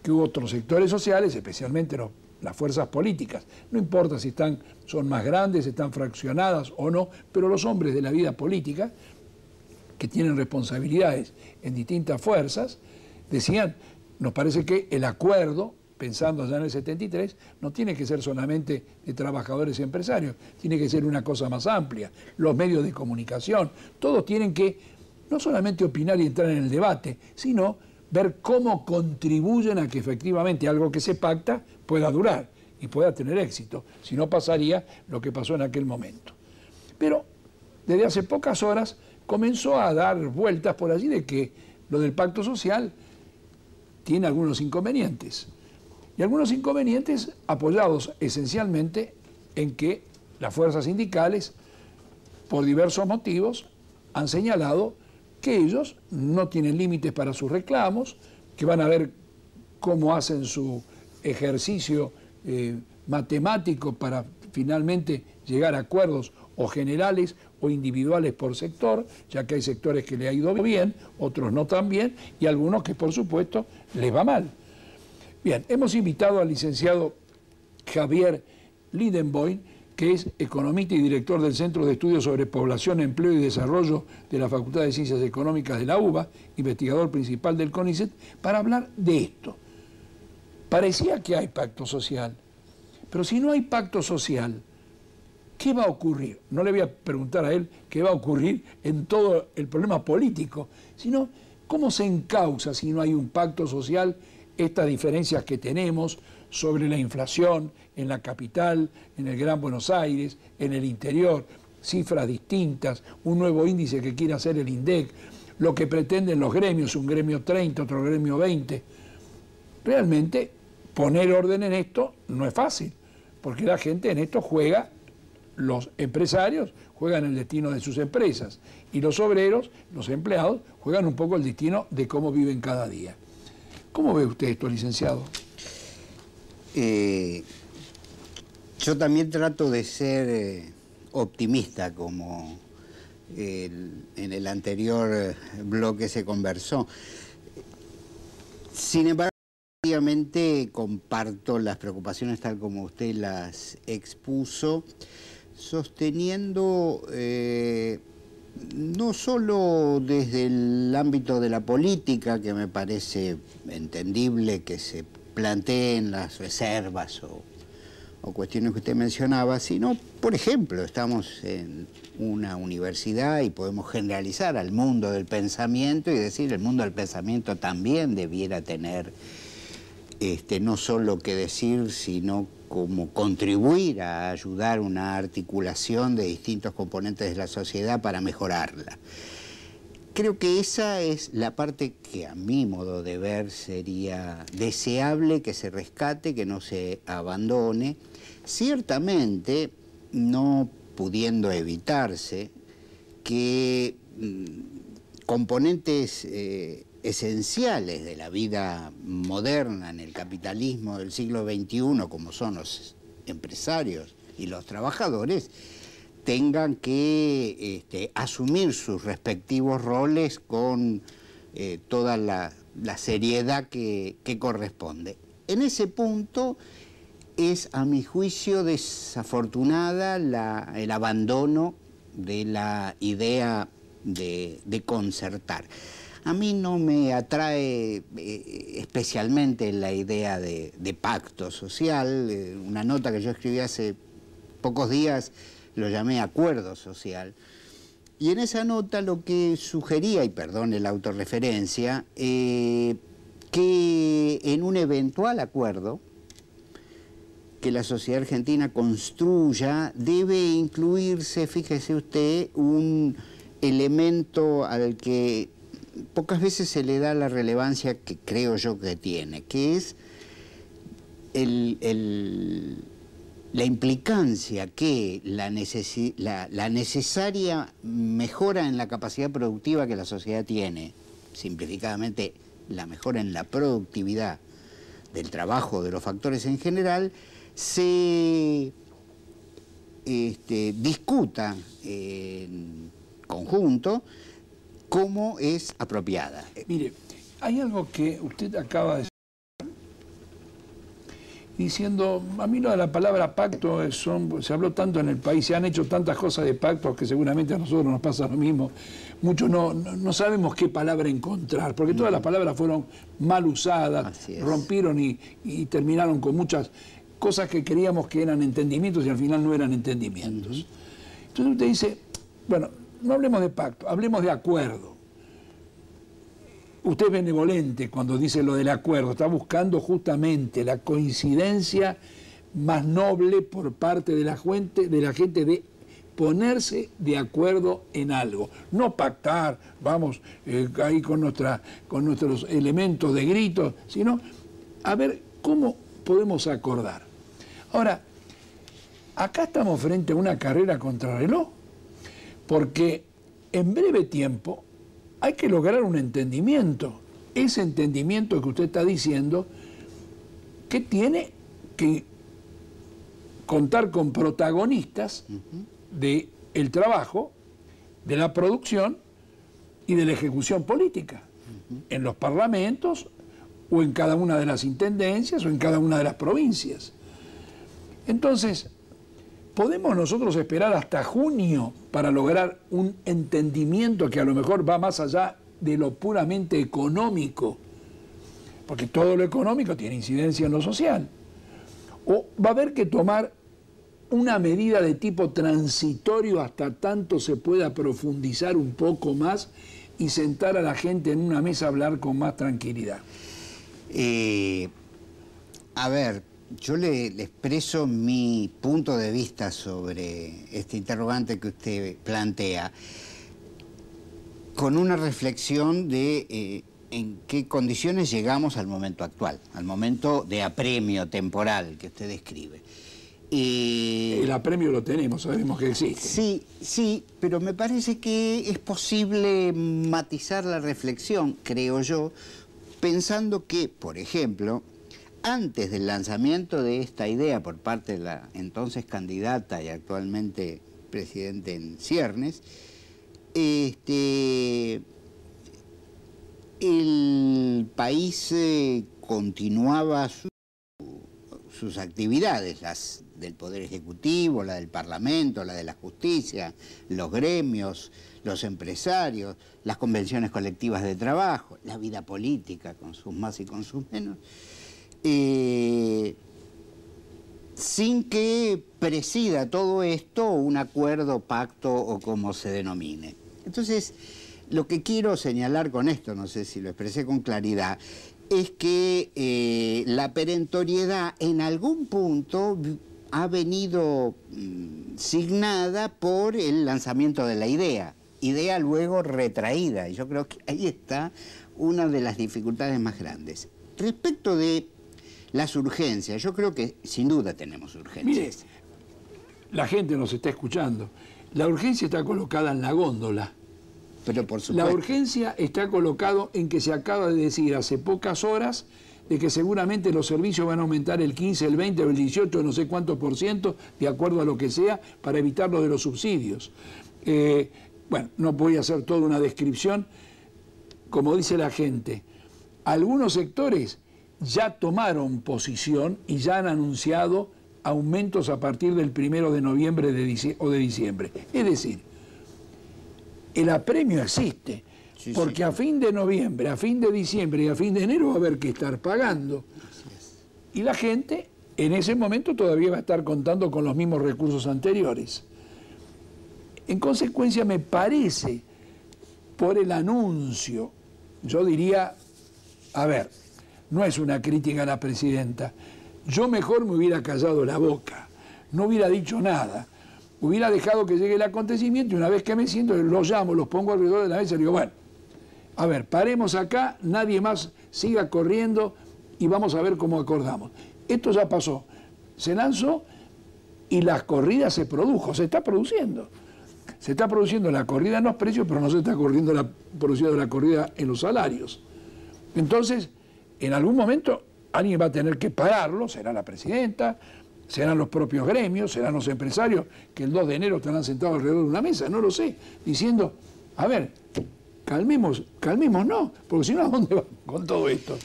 que hubo otros sectores sociales, especialmente las fuerzas políticas. No importa si son más grandes, están fraccionadas o no, pero los hombres de la vida política, que tienen responsabilidades en distintas fuerzas, decían, nos parece que el acuerdo, pensando ya en el 73, no tiene que ser solamente de trabajadores y empresarios, tiene que ser una cosa más amplia. Los medios de comunicación, todos tienen que no solamente opinar y entrar en el debate, sino ver cómo contribuyen a que efectivamente algo que se pacta pueda durar y pueda tener éxito. Si no, pasaría lo que pasó en aquel momento. Pero desde hace pocas horas comenzó a dar vueltas por allí de que lo del pacto social tiene algunos inconvenientes. Y algunos inconvenientes apoyados esencialmente en que las fuerzas sindicales, por diversos motivos, han señalado que ellos no tienen límites para sus reclamos, que van a ver cómo hacen su ejercicio matemático para finalmente llegar a acuerdos o generales o individuales por sector, ya que hay sectores que le ha ido bien, otros no tan bien, y algunos que por supuesto les va mal. Bien, hemos invitado al licenciado Javier Lidenboim, que es economista y director del Centro de Estudios sobre Población, Empleo y Desarrollo de la Facultad de Ciencias Económicas de la UBA, investigador principal del CONICET, para hablar de esto. Parecía que hay pacto social, pero si no hay pacto social, ¿qué va a ocurrir? No le voy a preguntar a él qué va a ocurrir en todo el problema político, sino cómo se encausa si no hay un pacto social estas diferencias que tenemos sobre la inflación en la capital, en el Gran Buenos Aires, en el interior, cifras distintas, un nuevo índice que quiere hacer el INDEC, lo que pretenden los gremios, un gremio 30, otro gremio 20. Realmente poner orden en esto no es fácil, porque la gente en esto juega, los empresarios juegan el destino de sus empresas y los obreros, los empleados, juegan un poco el destino de cómo viven cada día. ¿Cómo ve usted esto, licenciado? Yo también trato de ser optimista, como en el anterior bloque se conversó. Sin embargo, obviamente comparto las preocupaciones tal como usted las expuso, sosteniendo no solo desde el ámbito de la política, que me parece entendible que se planteen las reservas o cuestiones que usted mencionaba, sino, por ejemplo, estamos en una universidad y podemos generalizar al mundo del pensamiento y decir el mundo del pensamiento también debiera tener no solo qué decir, sino como contribuir a ayudar una articulación de distintos componentes de la sociedad para mejorarla. Creo que esa es la parte que a mi modo de ver sería deseable que se rescate, que no se abandone. Ciertamente, no pudiendo evitarse que componentes esenciales de la vida moderna en el capitalismo del siglo XXI, como son los empresarios y los trabajadores, tengan que asumir sus respectivos roles con toda la seriedad que corresponde. En ese punto es, a mi juicio, desafortunada el abandono de la idea de concertar. A mí no me atrae especialmente la idea de pacto social. Una nota que yo escribí hace pocos días lo llamé acuerdo social. Y en esa nota lo que sugería, y perdone la autorreferencia, que en un eventual acuerdo que la sociedad argentina construya debe incluirse, fíjese usted, un elemento al que pocas veces se le da la relevancia que creo yo que tiene, que es la implicancia que la necesaria mejora en la capacidad productiva que la sociedad tiene, simplificadamente la mejora en la productividad del trabajo, de los factores en general, se discuta en conjunto cómo es apropiada. Mire, hay algo que usted acaba de decir diciendo, a mí lo de la palabra pacto se habló tanto en el país, se han hecho tantas cosas de pactos que seguramente a nosotros nos pasa lo mismo. Muchos no sabemos qué palabra encontrar, porque todas las palabras fueron mal usadas, rompieron y terminaron con muchas cosas que creíamos que eran entendimientos y al final no eran entendimientos. Entonces usted dice, bueno, no hablemos de pacto, hablemos de acuerdo. Usted es benevolente cuando dice lo del acuerdo, está buscando justamente la coincidencia más noble por parte de la gente de ponerse de acuerdo en algo. No pactar, vamos, ahí con nuestros elementos de grito, sino a ver cómo podemos acordar. Ahora, acá estamos frente a una carrera contrarreloj, porque en breve tiempo hay que lograr un entendimiento. Ese entendimiento que usted está diciendo, que tiene que contar con protagonistas del trabajo, de la producción y de la ejecución política, en los parlamentos o en cada una de las intendencias o en cada una de las provincias. Entonces, ¿podemos nosotros esperar hasta junio para lograr un entendimiento que a lo mejor va más allá de lo puramente económico? Porque todo lo económico tiene incidencia en lo social. ¿O va a haber que tomar una medida de tipo transitorio hasta tanto se pueda profundizar un poco más y sentar a la gente en una mesa a hablar con más tranquilidad? A ver, yo le expreso mi punto de vista sobre este interrogante que usted plantea, con una reflexión de en qué condiciones llegamos al momento actual, al momento de apremio temporal que usted describe. El apremio lo tenemos, sabemos que existe. Sí, pero me parece que es posible matizar la reflexión, creo yo, pensando que, por ejemplo, antes del lanzamiento de esta idea por parte de la entonces candidata y actualmente presidente en ciernes, el país continuaba sus actividades, las del Poder Ejecutivo, la del Parlamento, la de la Justicia, los gremios, los empresarios, las convenciones colectivas de trabajo, la vida política con sus más y con sus menos, sin que presida todo esto un acuerdo, pacto o como se denomine. Entonces, lo que quiero señalar con esto, no sé si lo expresé con claridad, es que la perentoriedad en algún punto ha venido signada por el lanzamiento de la idea luego retraída, y yo creo que ahí está una de las dificultades más grandes. Respecto de las urgencias, yo creo que sin duda tenemos urgencias. Mire, la gente nos está escuchando. La urgencia está colocada en la góndola. Pero por supuesto. La urgencia está colocado en que se acaba de decir hace pocas horas de que seguramente los servicios van a aumentar el 15, el 20 o el 18, no sé cuánto por ciento, de acuerdo a lo que sea, para evitar lo de los subsidios. Bueno, no voy a hacer toda una descripción. Como dice la gente, algunos sectores ya tomaron posición y ya han anunciado aumentos a partir del 1 de noviembre o de diciembre. Es decir, el apremio existe, porque a fin de noviembre, a fin de diciembre y a fin de enero va a haber que estar pagando. Y la gente en ese momento todavía va a estar contando con los mismos recursos anteriores. En consecuencia, me parece, por el anuncio, yo diría, a ver, no es una crítica a la presidenta, yo mejor me hubiera callado la boca, no hubiera dicho nada. Hubiera dejado que llegue el acontecimiento y una vez que me siento, los llamo, los pongo alrededor de la mesa y digo, bueno, a ver, paremos acá, nadie más siga corriendo y vamos a ver cómo acordamos. Esto ya pasó, se lanzó y la corrida se produjo, se está produciendo. Se está produciendo la corrida en los precios, pero no se está produciendo la corrida en los salarios. Entonces, en algún momento alguien va a tener que pararlo, será la presidenta, serán los propios gremios, serán los empresarios que el 2 de enero estarán sentados alrededor de una mesa, no lo sé, diciendo, a ver, calmémonos, porque si no, ¿a dónde va con todo esto?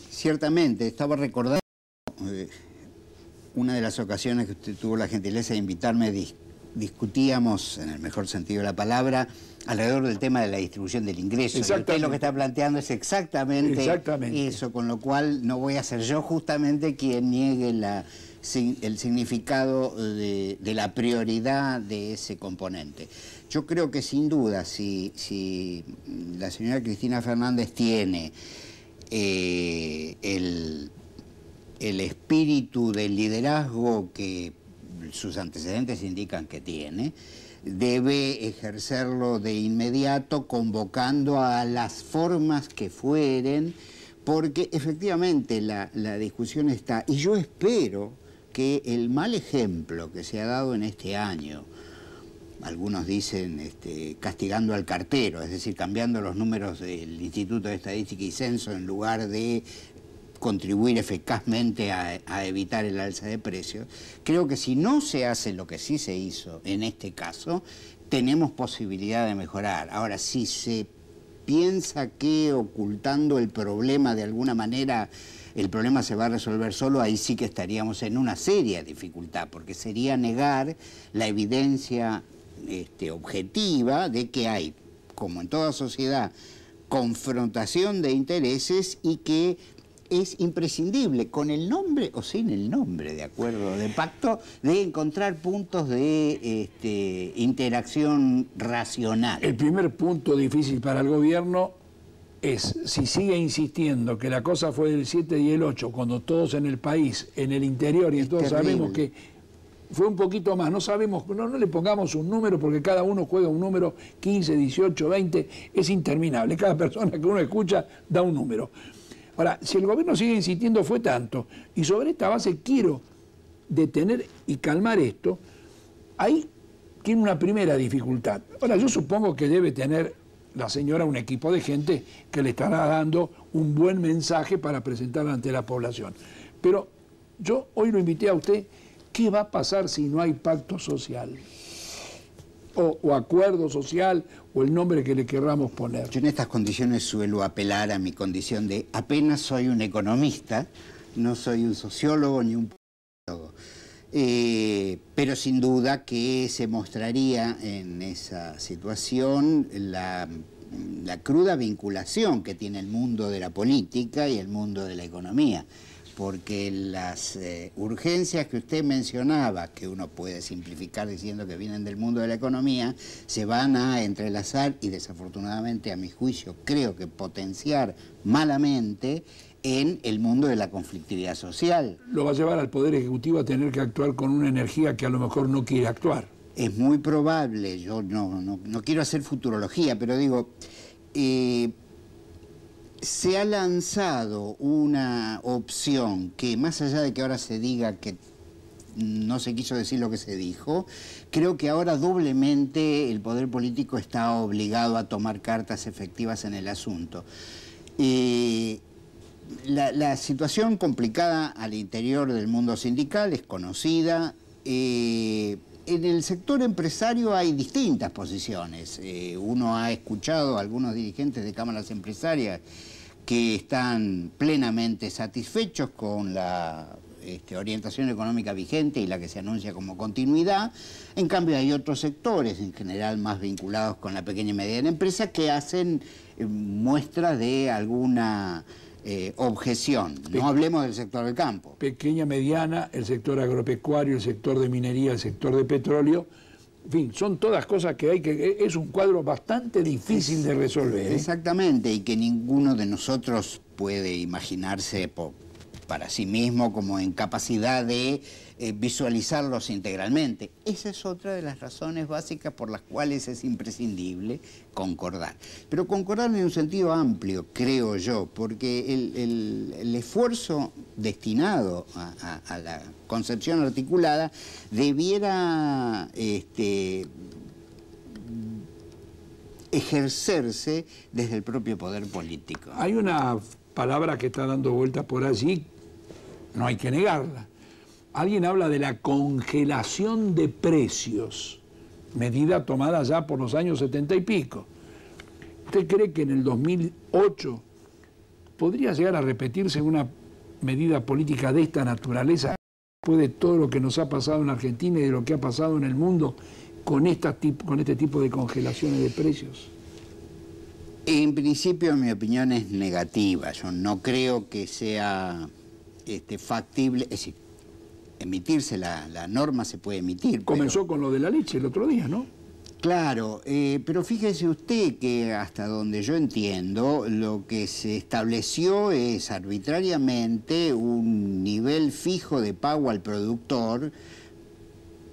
Ciertamente, estaba recordando una de las ocasiones que usted tuvo la gentileza de invitarme, discutíamos, en el mejor sentido de la palabra, alrededor del tema de la distribución del ingreso. Y usted lo que está planteando es exactamente eso, con lo cual no voy a ser yo justamente quien niegue el significado de la prioridad de ese componente. Yo creo que sin duda, si la señora Cristina Fernández tiene el espíritu del liderazgo que sus antecedentes indican que tiene, debe ejercerlo de inmediato, convocando a las formas que fueren, porque efectivamente la discusión está. Y yo espero que el mal ejemplo que se ha dado en este año, algunos dicen castigando al cartero, es decir, cambiando los números del Instituto de Estadística y Censo en lugar de contribuir eficazmente a evitar el alza de precios, creo que si no se hace lo que sí se hizo en este caso, tenemos posibilidad de mejorar. Ahora, si se piensa que ocultando el problema de alguna manera el problema se va a resolver solo, ahí sí que estaríamos en una seria dificultad, porque sería negar la evidencia objetiva de que hay, como en toda sociedad, confrontación de intereses y que es imprescindible, con el nombre o sin el nombre de acuerdo de pacto, de encontrar puntos de interacción racional. El primer punto difícil para el gobierno es, si sigue insistiendo que la cosa fue del 7 y el 8, cuando todos en el país, en el interior, y todos sabemos que fue un poquito más, no sabemos, no le pongamos un número porque cada uno juega un número, 15, 18, 20, es interminable, cada persona que uno escucha da un número. Ahora, si el gobierno sigue insistiendo fue tanto, y sobre esta base quiero detener y calmar esto, ahí tiene una primera dificultad. Ahora, yo supongo que debe tener la señora un equipo de gente que le estará dando un buen mensaje para presentar ante la población. Pero yo hoy lo invité a usted, ¿qué va a pasar si no hay pacto social? O acuerdo social, o el nombre que le querramos poner. Yo en estas condiciones suelo apelar a mi condición de apenas soy un economista, no soy un sociólogo ni un politólogo. Pero sin duda que se mostraría en esa situación la cruda vinculación que tiene el mundo de la política y el mundo de la economía. Porque las urgencias que usted mencionaba, que uno puede simplificar diciendo que vienen del mundo de la economía, se van a entrelazar y desafortunadamente, a mi juicio, creo que potenciar malamente en el mundo de la conflictividad social. Lo va a llevar al Poder Ejecutivo a tener que actuar con una energía que a lo mejor no quiere actuar. Es muy probable, yo no quiero hacer futurología, pero digo... se ha lanzado una opción que, más allá de que ahora se diga que no se quiso decir lo que se dijo, creo que ahora doblemente el poder político está obligado a tomar cartas efectivas en el asunto. La situación complicada al interior del mundo sindical es conocida. En el sector empresario hay distintas posiciones. Uno ha escuchado a algunos dirigentes de cámaras empresarias que están plenamente satisfechos con la orientación económica vigente y la que se anuncia como continuidad. En cambio hay otros sectores, en general más vinculados con la pequeña y mediana empresa, que hacen muestra de alguna objeción. No hablemos del sector del campo. Pequeña, mediana, el sector agropecuario, el sector de minería, el sector de petróleo. En fin, son todas cosas que hay que... Es un cuadro bastante difícil de resolver. Exactamente, y que ninguno de nosotros puede imaginarse para sí mismo como en capacidad de visualizarlos integralmente. Esa es otra de las razones básicas por las cuales es imprescindible concordar. Pero concordar en un sentido amplio, creo yo, porque el esfuerzo destinado a la concepción articulada debiera ejercerse desde el propio poder político. Hay una palabra que está dando vuelta por allí, no hay que negarla. Alguien habla de la congelación de precios, medida tomada ya por los años 70 y pico. ¿Usted cree que en el 2008 podría llegar a repetirse una medida política de esta naturaleza? después de todo lo que nos ha pasado en Argentina y de lo que ha pasado en el mundo con este tipo de congelaciones de precios? En principio, mi opinión es negativa. Yo no creo que sea factible, es decir, emitirse la norma se puede emitir. Comenzó con lo de la leche el otro día, ¿no? Claro, pero fíjese usted que hasta donde yo entiendo, lo que se estableció es arbitrariamente un nivel fijo de pago al productor,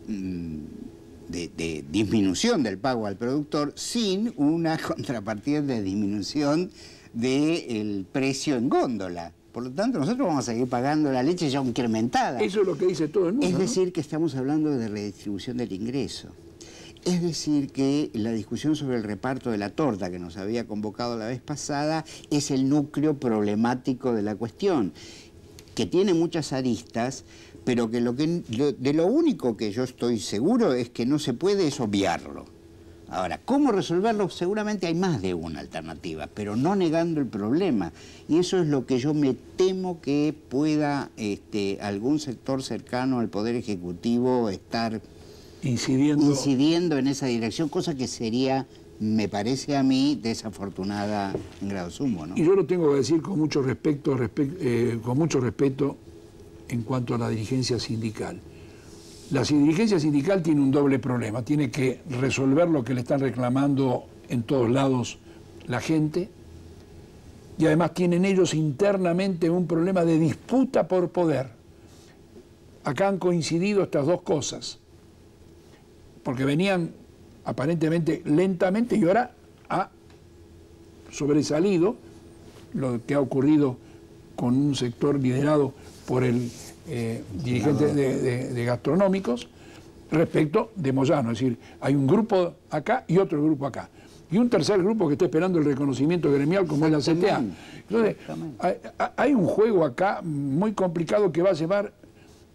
de disminución del pago al productor, sin una contrapartida de disminución del precio en góndola. Por lo tanto, nosotros vamos a seguir pagando la leche ya incrementada. Eso es lo que dice todo el mundo. Es decir, ¿no? que estamos hablando de redistribución del ingreso. Es decir, que la discusión sobre el reparto de la torta que nos había convocado la vez pasada es el núcleo problemático de la cuestión, que tiene muchas aristas, pero que de lo único que yo estoy seguro es que no se puede es obviarlo. Ahora, ¿cómo resolverlo? Seguramente hay más de una alternativa, pero no negando el problema. Y eso es lo que yo me temo que pueda algún sector cercano al Poder Ejecutivo estar incidiendo en esa dirección, cosa que sería, me parece a mí, desafortunada en grado sumo, ¿no? Y yo lo tengo que decir con mucho respeto en cuanto a la dirigencia sindical. La dirigencia sindical tiene un doble problema. Tiene que resolver lo que le están reclamando en todos lados la gente, y además tienen ellos internamente un problema de disputa por poder. Acá han coincidido estas dos cosas, porque venían aparentemente lentamente y ahora ha sobresalido lo que ha ocurrido con un sector liderado por el dirigente de gastronómicos respecto de Moyano. Es decir, hay un grupo acá y otro grupo acá. Y un tercer grupo que está esperando el reconocimiento gremial como es la CTA. Entonces, hay un juego acá muy complicado que va a llevar,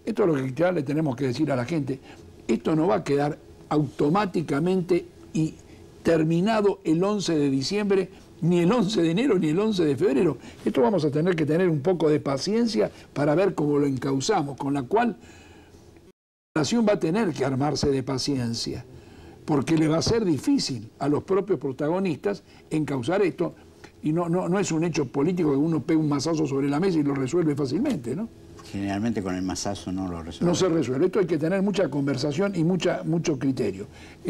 esto es lo que ya le tenemos que decir a la gente, esto no va a quedar automáticamente y terminado el 11 de diciembre, ni el 11 de enero, ni el 11 de febrero. Esto vamos a tener que tener un poco de paciencia para ver cómo lo encauzamos, con la cual la nación va a tener que armarse de paciencia, porque le va a ser difícil a los propios protagonistas encauzar esto, y no es un hecho político que uno pega un mazazo sobre la mesa y lo resuelve fácilmente, ¿no? Generalmente con el mazazo no lo resuelve. No se resuelve. Esto hay que tener mucha conversación y mucho criterio.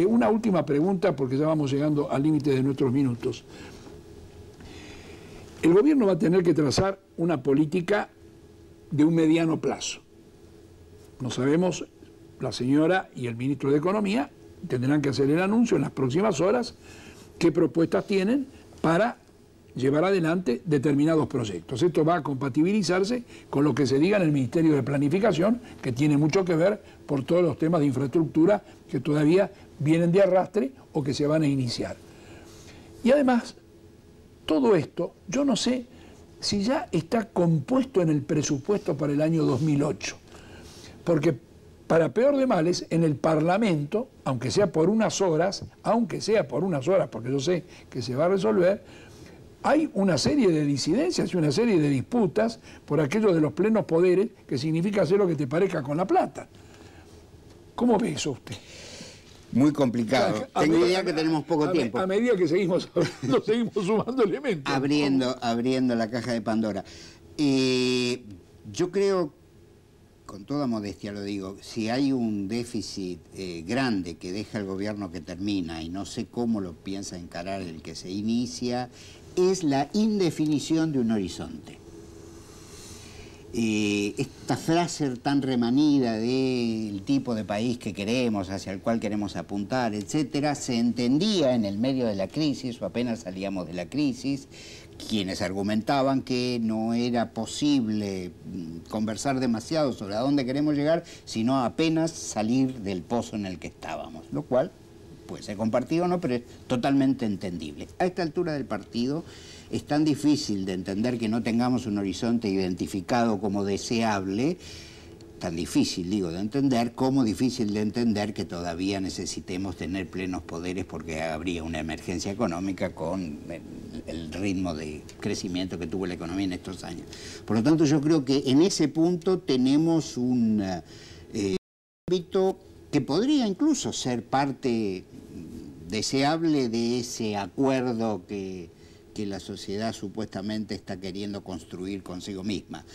Una última pregunta, porque ya vamos llegando al límite de nuestros minutos. El gobierno va a tener que trazar una política de un mediano plazo. No sabemos, la señora y el ministro de Economía tendrán que hacer el anuncio en las próximas horas qué propuestas tienen para llevar adelante determinados proyectos. Esto va a compatibilizarse con lo que se diga en el Ministerio de Planificación, que tiene mucho que ver por todos los temas de infraestructura que todavía vienen de arrastre o que se van a iniciar. Y además, todo esto, yo no sé si ya está compuesto en el presupuesto para el año 2008, porque para peor de males, en el Parlamento, aunque sea por unas horas, porque yo sé que se va a resolver, hay una serie de disidencias y una serie de disputas por aquello de los plenos poderes, que significa hacer lo que te parezca con la plata. ¿Cómo ve eso usted? Muy complicado. Tengo idea que tenemos poco tiempo. A medida que seguimos sumando elementos. Abriendo la caja de Pandora. Yo creo, con toda modestia lo digo, si hay un déficit grande que deja el gobierno que termina, y no sé cómo lo piensa encarar el que se inicia, es la indefinición de un horizonte. Esta frase tan remanida del tipo de país que queremos, hacia el cual queremos apuntar, etcétera, se entendía en el medio de la crisis o apenas salíamos de la crisis, quienes argumentaban que no era posible conversar demasiado sobre a dónde queremos llegar, sino apenas salir del pozo en el que estábamos, lo cual puede ser compartido o no, pero es totalmente entendible. A esta altura del partido es tan difícil de entender que no tengamos un horizonte identificado como deseable, tan difícil, digo, de entender, como difícil de entender que todavía necesitemos tener plenos poderes porque habría una emergencia económica con el ritmo de crecimiento que tuvo la economía en estos años. Por lo tanto, yo creo que en ese punto tenemos un ámbito que podría incluso ser parte deseable de ese acuerdo que la sociedad supuestamente está queriendo construir consigo misma.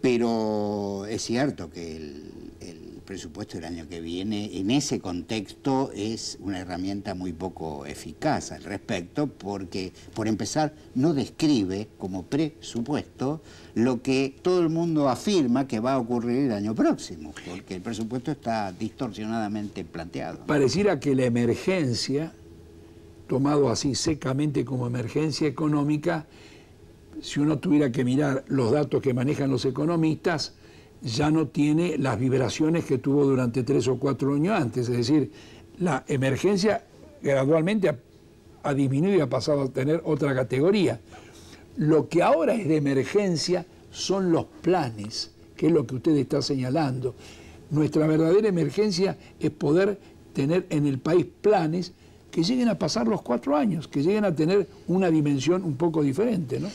Pero es cierto que el presupuesto del año que viene, en ese contexto, es una herramienta muy poco eficaz al respecto, porque, por empezar, no describe como presupuesto lo que todo el mundo afirma que va a ocurrir el año próximo, porque el presupuesto está distorsionadamente planteado. Pareciera que la emergencia, tomado así secamente como emergencia económica, si uno tuviera que mirar los datos que manejan los economistas, ya no tiene las vibraciones que tuvo durante 3 o 4 años antes. Es decir, la emergencia gradualmente ha disminuido y ha pasado a tener otra categoría. Lo que ahora es de emergencia son los planes, que es lo que usted está señalando. Nuestra verdadera emergencia es poder tener en el país planes que lleguen a pasar los 4 años, que lleguen a tener una dimensión un poco diferente, ¿no?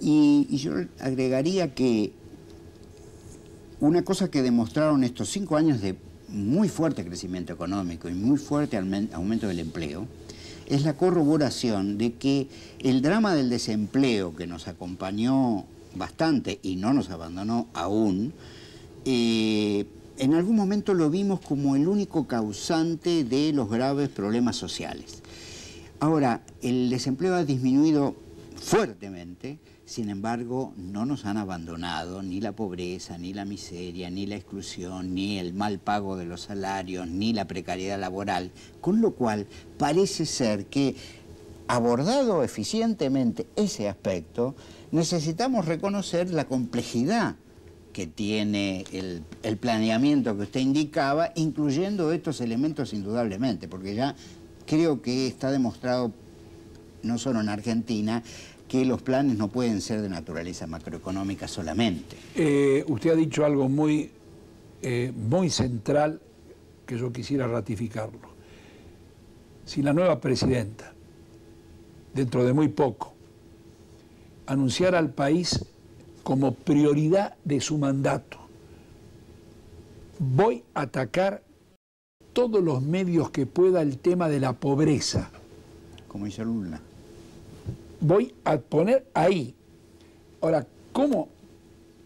Y yo agregaría que una cosa que demostraron estos 5 años de muy fuerte crecimiento económico y muy fuerte aumento del empleo es la corroboración de que el drama del desempleo, que nos acompañó bastante y no nos abandonó aún, en algún momento lo vimos como el único causante de los graves problemas sociales. Ahora, el desempleo ha disminuido fuertemente, sin embargo, no nos han abandonado ni la pobreza, ni la miseria, ni la exclusión, ni el mal pago de los salarios, ni la precariedad laboral, con lo cual parece ser que, abordado eficientemente ese aspecto, necesitamos reconocer la complejidad que tiene el planeamiento que usted indicaba, incluyendo estos elementos indudablemente, porque ya creo que está demostrado, no solo en Argentina, que los planes no pueden ser de naturaleza macroeconómica solamente. Usted ha dicho algo muy central que yo quisiera ratificarlo. Si la nueva presidenta, dentro de muy poco, anunciara al país como prioridad de su mandato: voy a atacar todos los medios que pueda el tema de la pobreza. Como hizo Lula. Voy a poner ahí. Ahora, ¿cómo?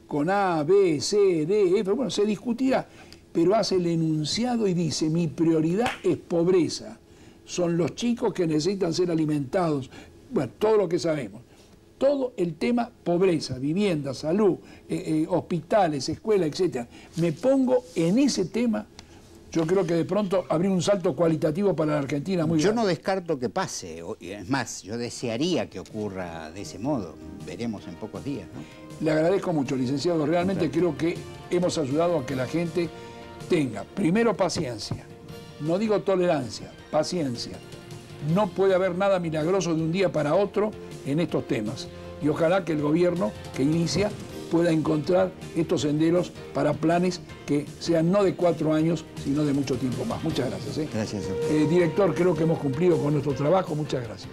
Con A, B, C, D, F, bueno, se discutirá, pero hace el enunciado y dice: mi prioridad es pobreza. Son los chicos que necesitan ser alimentados. Bueno, todo lo que sabemos. Todo el tema pobreza, vivienda, salud, hospitales, escuelas, etc. Me pongo en ese tema. Yo creo que de pronto habría un salto cualitativo para la Argentina muy grande. Yo no descarto que pase, es más, yo desearía que ocurra de ese modo. Veremos en pocos días, ¿no? Le agradezco mucho, licenciado. Realmente creo que hemos ayudado a que la gente tenga, primero, paciencia. No digo tolerancia, paciencia. No puede haber nada milagroso de un día para otro en estos temas. Y ojalá que el gobierno que inicia pueda encontrar estos senderos para planes que sean no de 4 años, sino de mucho tiempo más. Muchas gracias. Gracias. Director, creo que hemos cumplido con nuestro trabajo. Muchas gracias.